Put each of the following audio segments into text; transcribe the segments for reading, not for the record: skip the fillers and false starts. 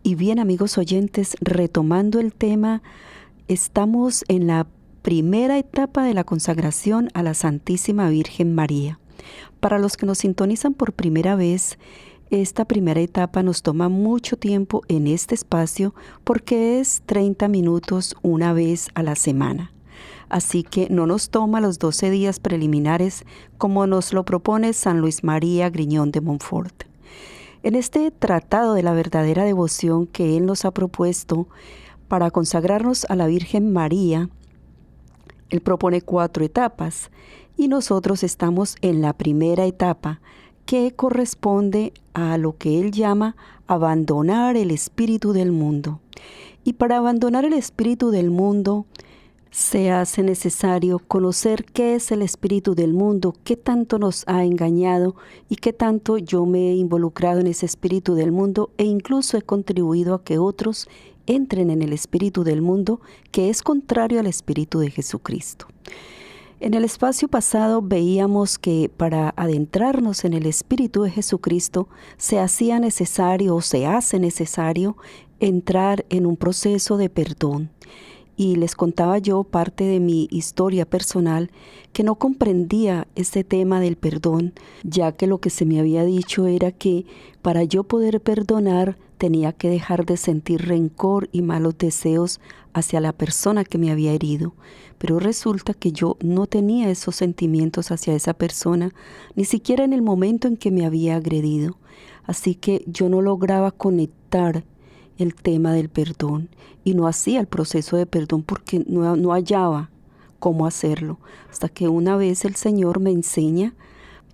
Y bien, amigos oyentes, retomando el tema, estamos en la primera etapa de la consagración a la Santísima Virgen María. Para los que nos sintonizan por primera vez, esta primera etapa nos toma mucho tiempo en este espacio porque es 30 minutos una vez a la semana. Así que no nos toma los 12 días preliminares como nos lo propone San Luis María Griñón de Montfort. En este tratado de la verdadera devoción que él nos ha propuesto para consagrarnos a la Virgen María, él propone 4 etapas y nosotros estamos en la primera etapa, que corresponde a lo que él llama abandonar el espíritu del mundo. Y para abandonar el espíritu del mundo se hace necesario conocer qué es el espíritu del mundo, qué tanto nos ha engañado y qué tanto yo me he involucrado en ese espíritu del mundo e incluso he contribuido a que otros entren en el espíritu del mundo que es contrario al espíritu de Jesucristo. En el espacio pasado veíamos que para adentrarnos en el espíritu de Jesucristo se hacía necesario o se hace necesario entrar en un proceso de perdón. Y les contaba yo parte de mi historia personal que no comprendía este tema del perdón, ya que lo que se me había dicho era que para yo poder perdonar tenía que dejar de sentir rencor y malos deseos hacia la persona que me había herido. Pero resulta que yo no tenía esos sentimientos hacia esa persona, ni siquiera en el momento en que me había agredido. Así que yo no lograba conectar el tema del perdón y no hacía el proceso de perdón porque no hallaba cómo hacerlo, hasta que una vez el Señor me enseña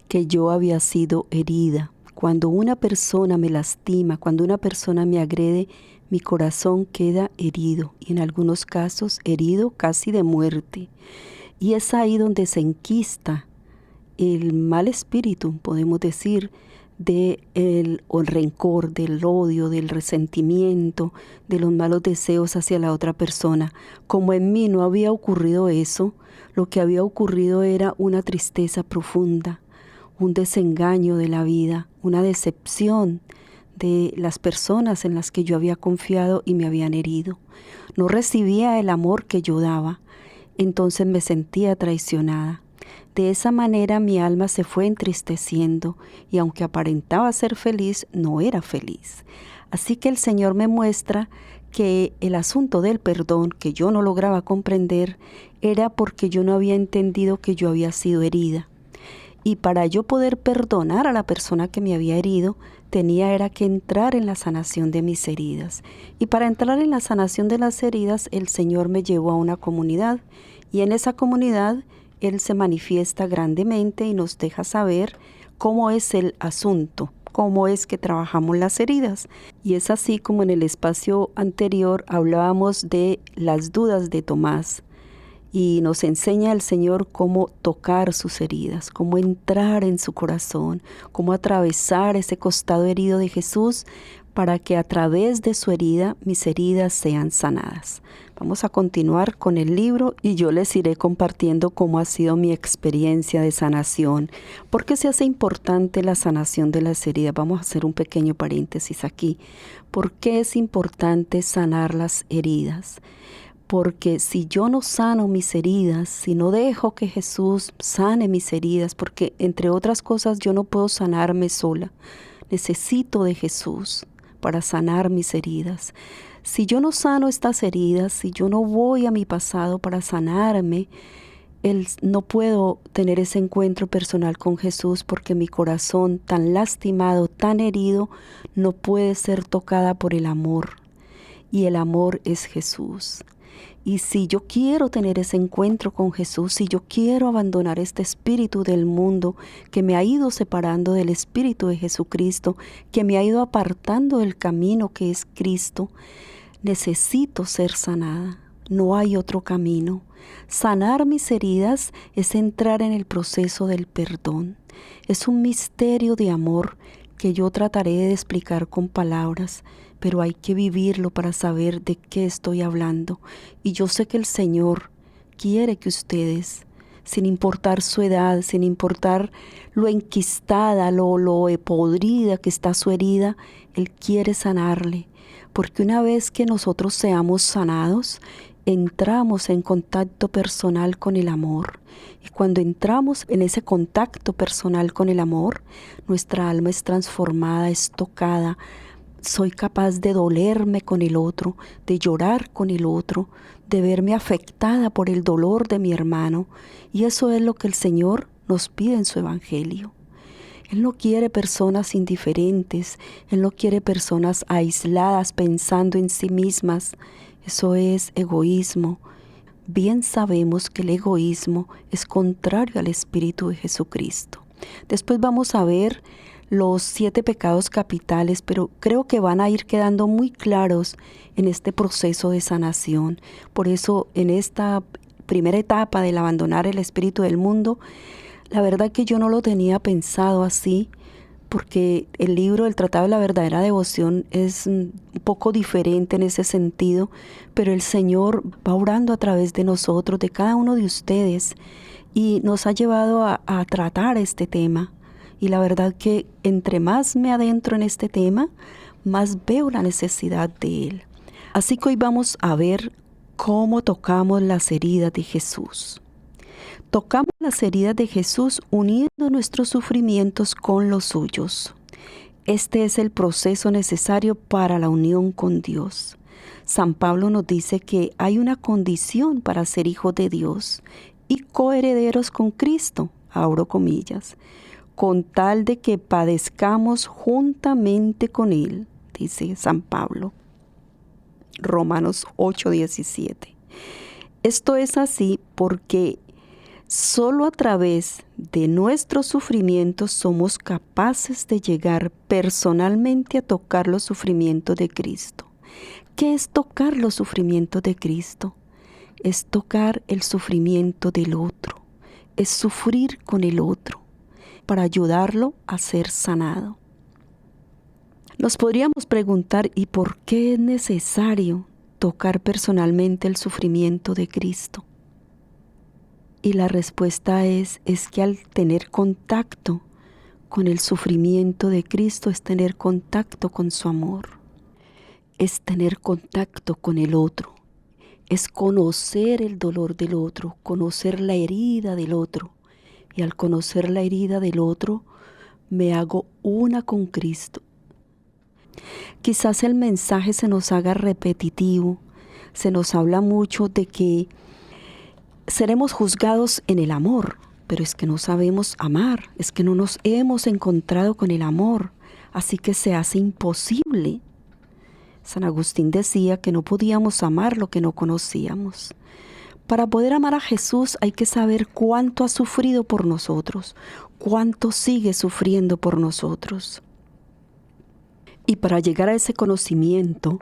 que yo había sido herida. Cuando una persona me lastima, cuando una persona me agrede, mi corazón queda herido y en algunos casos herido casi de muerte. Y es ahí donde se enquista el mal espíritu, podemos decir, del rencor, del odio, del resentimiento, de los malos deseos hacia la otra persona. Como en mí no había ocurrido eso, lo que había ocurrido era una tristeza profunda, un desengaño de la vida, una decepción de las personas en las que yo había confiado y me habían herido. No recibía el amor que yo daba, entonces me sentía traicionada. De esa manera mi alma se fue entristeciendo y aunque aparentaba ser feliz, no era feliz. Así que el Señor me muestra que el asunto del perdón, que yo no lograba comprender, era porque yo no había entendido que yo había sido herida. Y para yo poder perdonar a la persona que me había herido, era que entrar en la sanación de mis heridas. Y para entrar en la sanación de las heridas, el Señor me llevó a una comunidad. Y en esa comunidad Él se manifiesta grandemente y nos deja saber cómo es el asunto, cómo es que trabajamos las heridas. Y es así como en el espacio anterior hablábamos de las dudas de Tomás. Y nos enseña el Señor cómo tocar sus heridas, cómo entrar en su corazón, cómo atravesar ese costado herido de Jesús para que a través de su herida mis heridas sean sanadas. Vamos a continuar con el libro y yo les iré compartiendo cómo ha sido mi experiencia de sanación. ¿Por qué se hace importante la sanación de las heridas? Vamos a hacer un pequeño paréntesis aquí. ¿Por qué es importante sanar las heridas? Porque si yo no sano mis heridas, si no dejo que Jesús sane mis heridas, porque entre otras cosas yo no puedo sanarme sola, necesito de Jesús para sanar mis heridas. Si yo no sano estas heridas, si yo no voy a mi pasado para sanarme, no puedo tener ese encuentro personal con Jesús porque mi corazón tan lastimado, tan herido, no puede ser tocada por el amor. Y el amor es Jesús. Y si yo quiero tener ese encuentro con Jesús, si yo quiero abandonar este espíritu del mundo que me ha ido separando del espíritu de Jesucristo, que me ha ido apartando del camino que es Cristo, necesito ser sanada. No hay otro camino. Sanar mis heridas es entrar en el proceso del perdón. Es un misterio de amor que yo trataré de explicar con palabras, pero hay que vivirlo para saber de qué estoy hablando. Y yo sé que el Señor quiere que ustedes, sin importar su edad, sin importar lo enquistada, lo podrida que está su herida, Él quiere sanarle, porque una vez que nosotros seamos sanados, entramos en contacto personal con el amor. Y cuando entramos en ese contacto personal con el amor, nuestra alma es transformada, es tocada. Soy capaz de dolerme con el otro, de llorar con el otro, de verme afectada por el dolor de mi hermano. Y eso es lo que el Señor nos pide en su Evangelio. Él no quiere personas indiferentes, Él no quiere personas aisladas pensando en sí mismas. Eso es egoísmo. Bien sabemos que el egoísmo es contrario al Espíritu de Jesucristo. Después vamos a ver los 7 pecados capitales, pero creo que van a ir quedando muy claros en este proceso de sanación. Por eso, en esta primera etapa del abandonar el espíritu del mundo, la verdad que yo no lo tenía pensado así, porque el libro El Tratado de la Verdadera Devoción es un poco diferente en ese sentido, pero el Señor va orando a través de nosotros, de cada uno de ustedes, y nos ha llevado a tratar este tema. Y la verdad que entre más me adentro en este tema, más veo la necesidad de él. Así que hoy vamos a ver cómo tocamos las heridas de Jesús. Tocamos las heridas de Jesús uniendo nuestros sufrimientos con los suyos. Este es el proceso necesario para la unión con Dios. San Pablo nos dice que hay una condición para ser hijos de Dios y coherederos con Cristo, abro comillas, con tal de que padezcamos juntamente con Él, dice San Pablo. Romanos 8:17. Esto es así porque solo a través de nuestros sufrimientos somos capaces de llegar personalmente a tocar los sufrimientos de Cristo. ¿Qué es tocar los sufrimientos de Cristo? Es tocar el sufrimiento del otro, es sufrir con el otro para ayudarlo a ser sanado. Nos podríamos preguntar, ¿y por qué es necesario tocar personalmente el sufrimiento de Cristo? Y la respuesta es que al tener contacto con el sufrimiento de Cristo es tener contacto con su amor, es tener contacto con el otro, es conocer el dolor del otro, conocer la herida del otro. Y al conocer la herida del otro, me hago una con Cristo. Quizás el mensaje se nos haga repetitivo, se nos habla mucho de que seremos juzgados en el amor, pero es que no sabemos amar, es que no nos hemos encontrado con el amor, así que se hace imposible. San Agustín decía que no podíamos amar lo que no conocíamos. Para poder amar a Jesús hay que saber cuánto ha sufrido por nosotros, cuánto sigue sufriendo por nosotros. Y para llegar a ese conocimiento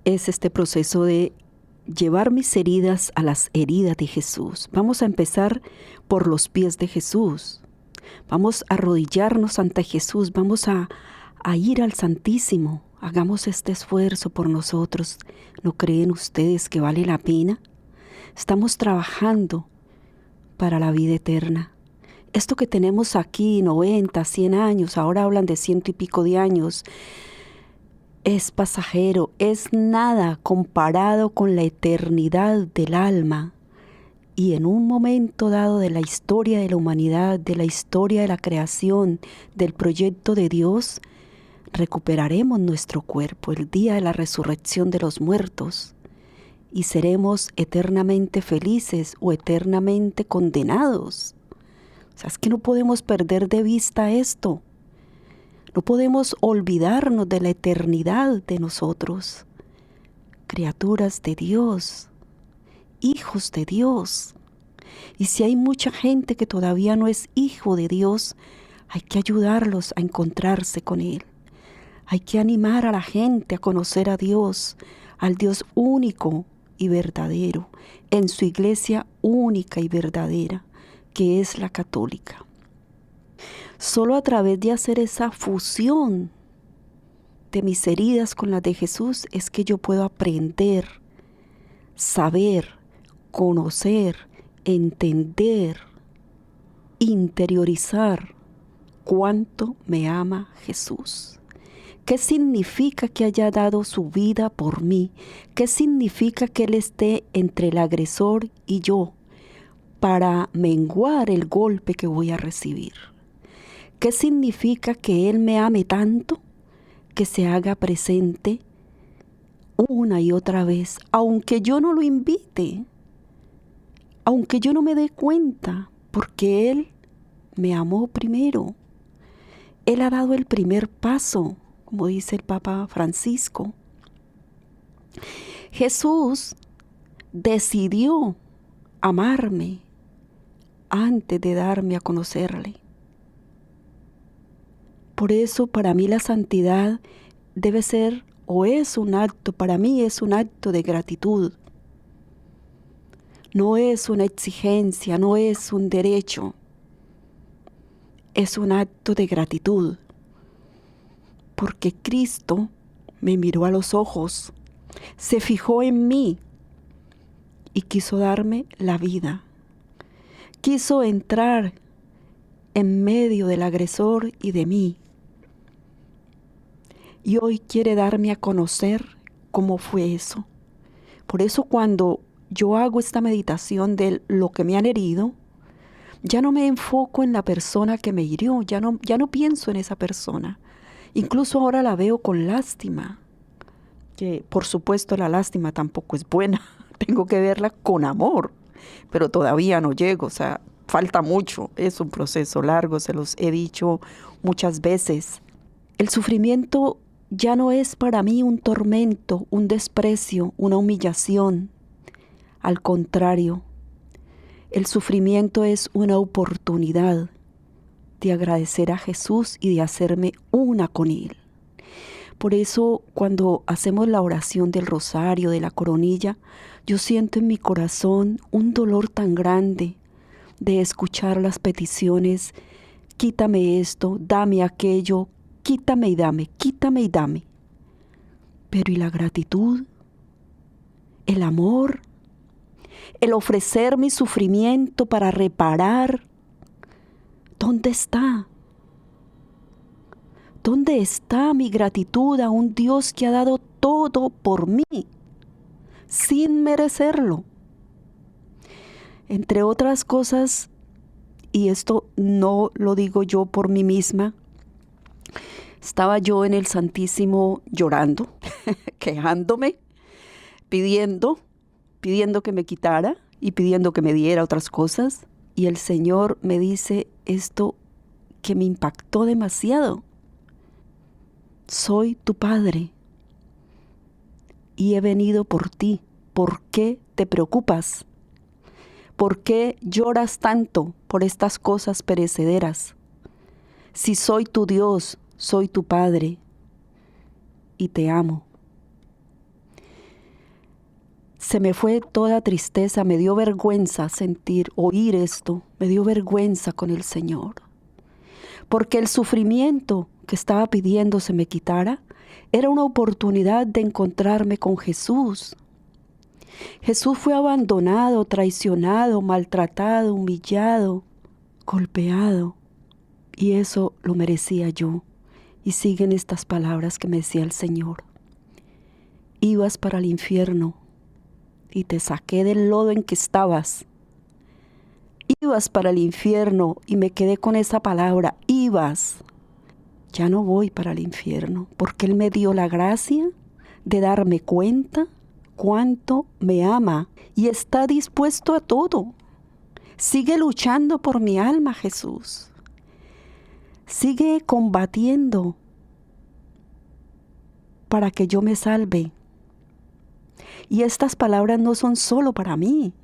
es este proceso de llevar mis heridas a las heridas de Jesús. Vamos a empezar por los pies de Jesús. Vamos a arrodillarnos ante Jesús, vamos a ir al Santísimo. Hagamos este esfuerzo por nosotros. ¿No creen ustedes que vale la pena? Estamos trabajando para la vida eterna. Esto que tenemos aquí, 90, 100 años, ahora hablan de 100 y pico de años, es pasajero, es nada comparado con la eternidad del alma. Y en un momento dado de la historia de la humanidad, de la historia de la creación, del proyecto de Dios, recuperaremos nuestro cuerpo el día de la resurrección de los muertos. Y seremos eternamente felices o eternamente condenados. O sea, es que no podemos perder de vista esto. No podemos olvidarnos de la eternidad de nosotros. Criaturas de Dios, hijos de Dios. Y si hay mucha gente que todavía no es hijo de Dios, hay que ayudarlos a encontrarse con Él. Hay que animar a la gente a conocer a Dios, al Dios único y verdadero, en su iglesia única y verdadera, que es la católica. Solo a través de hacer esa fusión de mis heridas con las de Jesús es que yo puedo aprender, saber, conocer, entender, interiorizar cuánto me ama Jesús. ¿Qué significa que haya dado su vida por mí? ¿Qué significa que Él esté entre el agresor y yo para menguar el golpe que voy a recibir? ¿Qué significa que Él me ame tanto que se haga presente una y otra vez, aunque yo no lo invite, aunque yo no me dé cuenta, porque Él me amó primero? Él ha dado el primer paso, como dice el Papa Francisco. Jesús decidió amarme antes de darme a conocerle. Por eso para mí la santidad debe ser o es un acto, para mí es un acto de gratitud. No es una exigencia, no es un derecho. Es un acto de gratitud. Porque Cristo me miró a los ojos, se fijó en mí y quiso darme la vida. Quiso entrar en medio del agresor y de mí. Y hoy quiere darme a conocer cómo fue eso. Por eso cuando yo hago esta meditación de lo que me han herido, ya no me enfoco en la persona que me hirió, ya no pienso en esa persona. Incluso ahora la veo con lástima, que por supuesto la lástima tampoco es buena, tengo que verla con amor, pero todavía no llego, o sea, falta mucho, es un proceso largo, se los he dicho muchas veces. El sufrimiento ya no es para mí un tormento, un desprecio, una humillación. Al contrario, el sufrimiento es una oportunidad de agradecer a Jesús y de hacerme una con Él. Por eso, cuando hacemos la oración del rosario, de la coronilla, yo siento en mi corazón un dolor tan grande de escuchar las peticiones: quítame esto, dame aquello, quítame y dame, quítame y dame. Pero ¿y la gratitud? El amor, el ofrecer mi sufrimiento para reparar. ¿Dónde está? ¿Dónde está mi gratitud a un Dios que ha dado todo por mí, sin merecerlo? Entre otras cosas, y esto no lo digo yo por mí misma, estaba yo en el Santísimo llorando, quejándome, pidiendo que me quitara y pidiendo que me diera otras cosas. Y el Señor me dice esto que me impactó demasiado: soy tu Padre y he venido por ti. ¿Por qué te preocupas? ¿Por qué lloras tanto por estas cosas perecederas? Si soy tu Dios, soy tu Padre y te amo. Se me fue toda tristeza, me dio vergüenza oír esto, me dio vergüenza con el Señor. Porque el sufrimiento que estaba pidiendo se me quitara era una oportunidad de encontrarme con Jesús. Jesús fue abandonado, traicionado, maltratado, humillado, golpeado, y eso lo merecía yo. Y siguen estas palabras que me decía el Señor: ibas para el infierno y te saqué del lodo en que estabas. Ibas para el infierno y me quedé con esa palabra, ibas. Ya no voy para el infierno, porque Él me dio la gracia de darme cuenta cuánto me ama y está dispuesto a todo. Sigue luchando por mi alma, Jesús. Sigue combatiendo para que yo me salve. Y estas palabras no son solo para mí,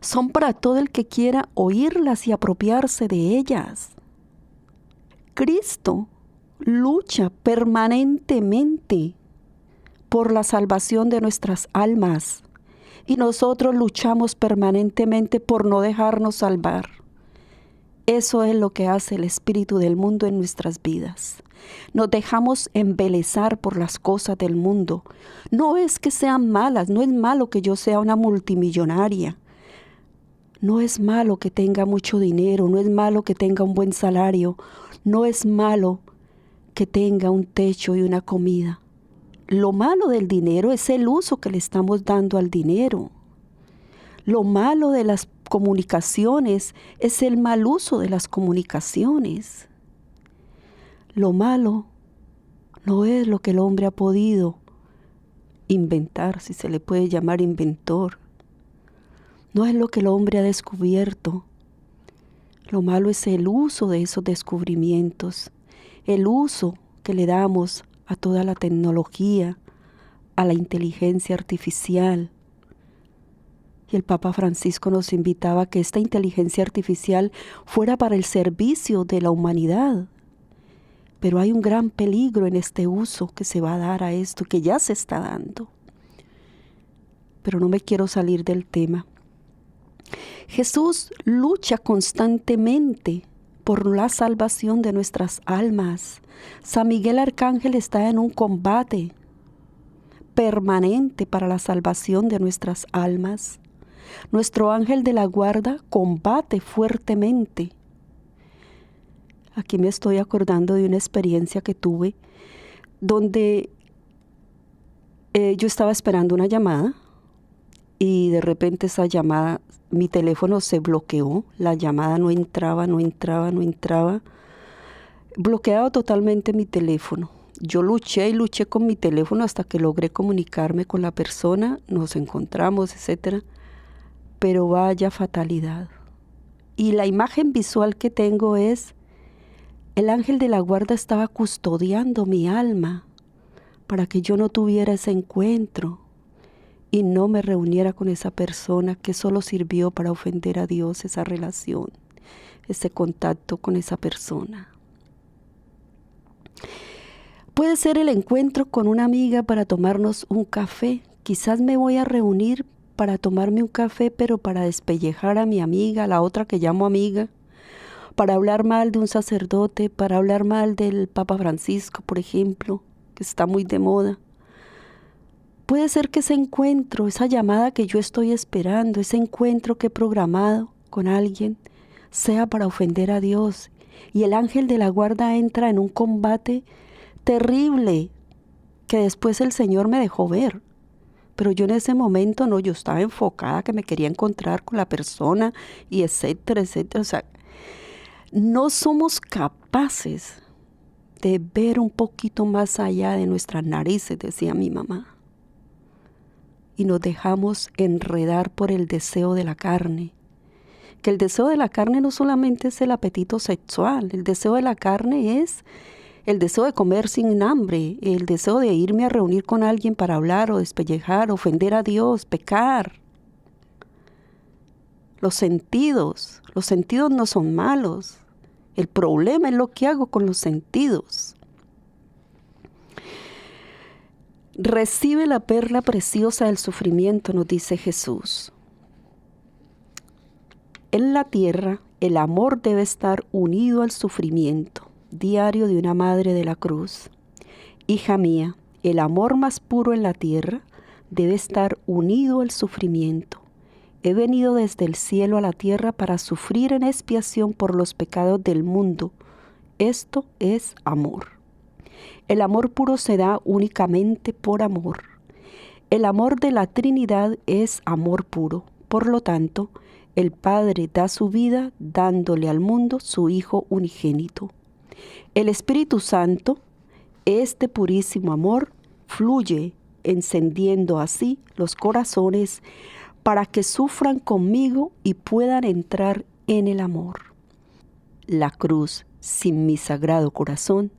son para todo el que quiera oírlas y apropiarse de ellas. Cristo lucha permanentemente por la salvación de nuestras almas y nosotros luchamos permanentemente por no dejarnos salvar. Eso es lo que hace el espíritu del mundo en nuestras vidas. Nos dejamos embelezar por las cosas del mundo. No es que sean malas, no es malo que yo sea una multimillonaria. No es malo que tenga mucho dinero, no es malo que tenga un buen salario. No es malo que tenga un techo y una comida. Lo malo del dinero es el uso que le estamos dando al dinero. Lo malo de las comunicaciones es el mal uso de las comunicaciones. Lo malo no es lo que el hombre ha podido inventar, si se le puede llamar inventor. No es lo que el hombre ha descubierto. Lo malo es el uso de esos descubrimientos, el uso que le damos a toda la tecnología, a la inteligencia artificial. Y el Papa Francisco nos invitaba a que esta inteligencia artificial fuera para el servicio de la humanidad. Pero hay un gran peligro en este uso que se va a dar a esto, que ya se está dando. Pero no me quiero salir del tema. Jesús lucha constantemente por la salvación de nuestras almas. San Miguel Arcángel está en un combate permanente para la salvación de nuestras almas. Nuestro ángel de la guarda combate fuertemente. Aquí me estoy acordando de una experiencia que tuve donde yo estaba esperando una llamada y de repente esa llamada, mi teléfono se bloqueó, la llamada no entraba. Bloqueado totalmente mi teléfono. Yo luché con mi teléfono hasta que logré comunicarme con la persona, nos encontramos, etc. Pero vaya fatalidad. Y la imagen visual que tengo es, el ángel de la guarda estaba custodiando mi alma para que yo no tuviera ese encuentro y no me reuniera con esa persona que solo sirvió para ofender a Dios, esa relación, ese contacto con esa persona. Puede ser el encuentro con una amiga para tomarnos un café. Quizás me voy a reunir para tomarme un café, pero para despellejar a mi amiga, la otra que llamo amiga, para hablar mal de un sacerdote, para hablar mal del Papa Francisco, por ejemplo, que está muy de moda. Puede ser que ese encuentro, esa llamada que yo estoy esperando, ese encuentro que he programado con alguien, sea para ofender a Dios. Y el ángel de la guarda entra en un combate terrible que después el Señor me dejó ver. Pero yo en ese momento no, yo estaba enfocada que me quería encontrar con la persona y etcétera, etcétera. O sea, no somos capaces de ver un poquito más allá de nuestras narices, decía mi mamá. Y nos dejamos enredar por el deseo de la carne. Que el deseo de la carne no solamente es el apetito sexual, el deseo de la carne es el deseo de comer sin hambre, el deseo de irme a reunir con alguien para hablar o despellejar, ofender a Dios, pecar. Los sentidos no son malos. El problema es lo que hago con los sentidos. Recibe la perla preciosa del sufrimiento, nos dice Jesús. En la tierra, el amor debe estar unido al sufrimiento. Diario de una madre de la cruz. Hija mía, el amor más puro en la tierra debe estar unido al sufrimiento. He venido desde el cielo a la tierra para sufrir en expiación por los pecados del mundo. Esto es amor. El amor puro se da únicamente por amor. El amor de la Trinidad es amor puro. Por lo tanto, el Padre da su vida dándole al mundo su Hijo unigénito. El Espíritu Santo, este purísimo amor, fluye encendiendo así los corazones para que sufran conmigo y puedan entrar en el amor. La cruz sin mi sagrado corazón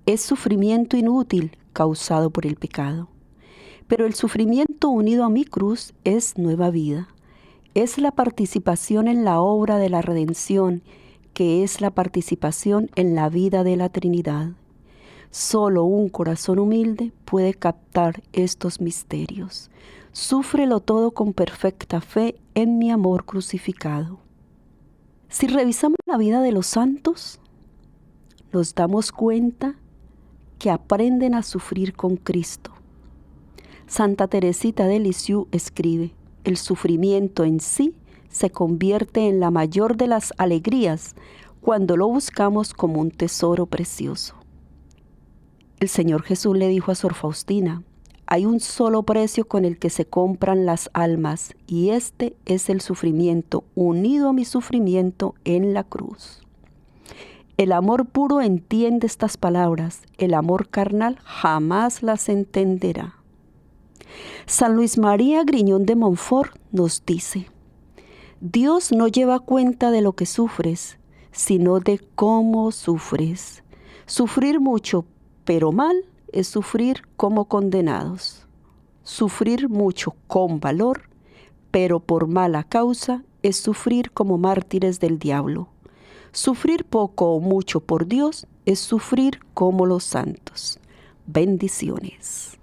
es sufrimiento inútil causado por el pecado. Pero el sufrimiento unido a mi cruz es nueva vida. Es la participación en la obra de la redención, que es la participación en la vida de la Trinidad. Solo un corazón humilde puede captar estos misterios. Súfrelo todo con perfecta fe en mi amor crucificado. Si revisamos la vida de los santos, nos damos cuenta que aprenden a sufrir con Cristo. Santa Teresita de Lisieux escribe: el sufrimiento en sí se convierte en la mayor de las alegrías cuando lo buscamos como un tesoro precioso. El Señor Jesús le dijo a Sor Faustina: hay un solo precio con el que se compran las almas, y este es el sufrimiento, unido a mi sufrimiento en la cruz. El amor puro entiende estas palabras, el amor carnal jamás las entenderá. San Luis María Griñón de Montfort nos dice: Dios no lleva cuenta de lo que sufres, sino de cómo sufres. Sufrir mucho, pero mal, es sufrir como condenados. Sufrir mucho con valor, pero por mala causa, es sufrir como mártires del diablo. Sufrir poco o mucho por Dios es sufrir como los santos. Bendiciones.